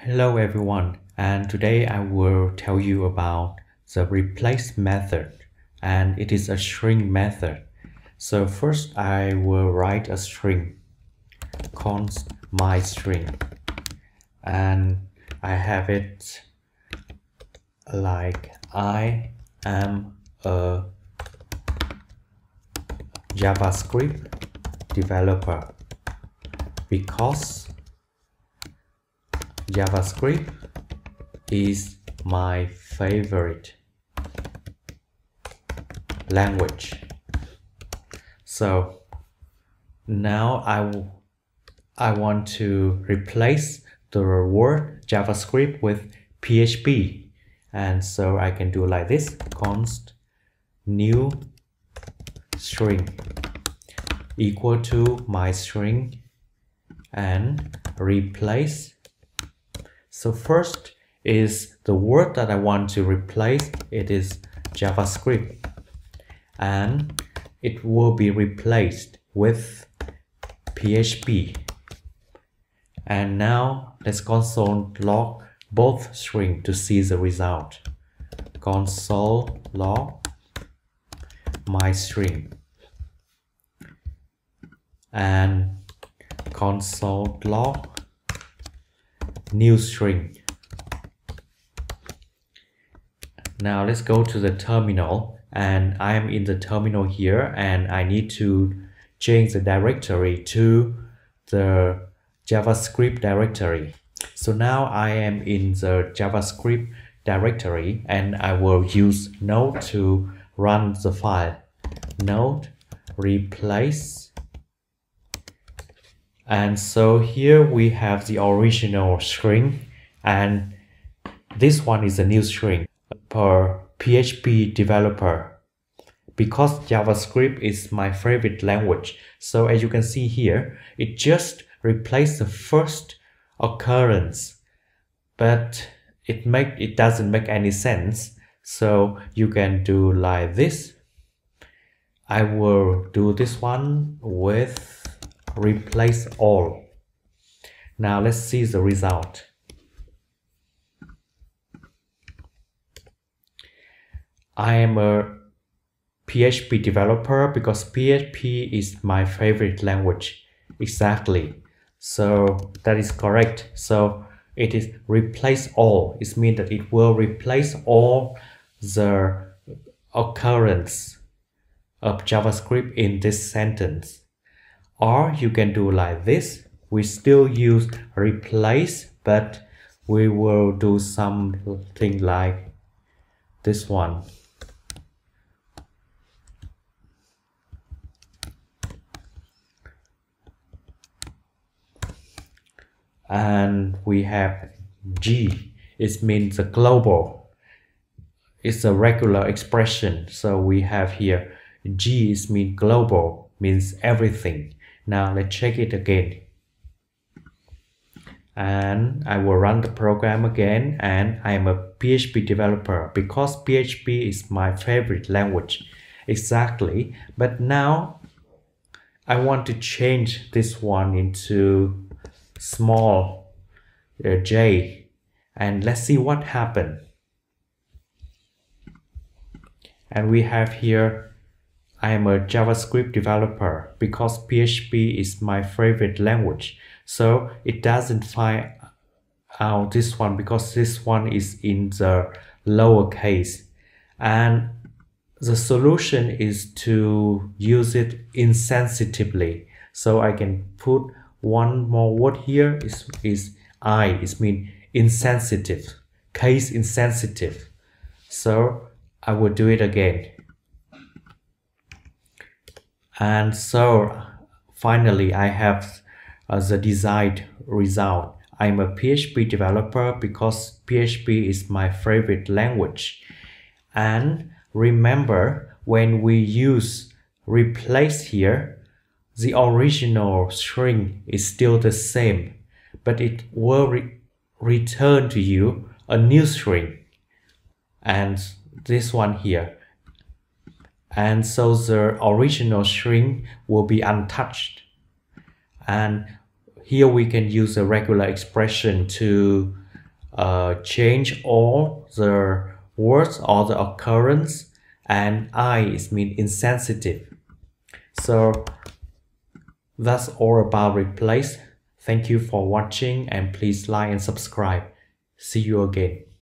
Hello everyone, and today I will tell you about the replace method, and it is a string method. So first I will write a string, const my string, and I have it like I am a JavaScript developer because JavaScript is my favorite language. So now I want to replace the word JavaScript with PHP, and so I can do like this: const new string equal to my string and replace. So first is the word that I want to replace. It is JavaScript, and it will be replaced with PHP. And now let's console log both strings to see the result. Console log my string and console log new string. Now let's go to the terminal, and I am in the terminal here, and I need to change the directory to the JavaScript directory. So now I am in the JavaScript directory, and I will use node to run the file. Node replace. And so here we have the original string, and this one is a new string per PHP developer because JavaScript is my favorite language. So as you can see here, it just replaced the first occurrence, but it doesn't make any sense. So you can do like this. I will do this one with replace all. Now let's see the result. I am a PHP developer because PHP is my favorite language. Exactly. So that is correct. So it is replace all. It means that it will replace all the occurrence of JavaScript in this sentence. Or you can do like this. We still use replace, but we will do something like this one. And we have G. It means the global. It's a regular expression. So we have here G is mean global, means everything. Now let's check it again. And I will run the program again, and I am a PHP developer because PHP is my favorite language. Exactly. But now I want to change this one into small j, and let's see what happened. And we have here I am a JavaScript developer because PHP is my favorite language. So it doesn't find out this one because this one is in the lowercase. And the solution is to use it insensitively. So I can put one more word here is I. It means insensitive, case insensitive. So I will do it again. And so finally I have the desired result. I'm a PHP developer because PHP is my favorite language. And remember, when we use replace here, the original string is still the same, but it will return to you a new string, and this one here. And so the original string will be untouched. And here we can use a regular expression to change all the words or the occurrence, and I is mean insensitive. So that's all about replace. Thank you for watching and please like and subscribe. See you again.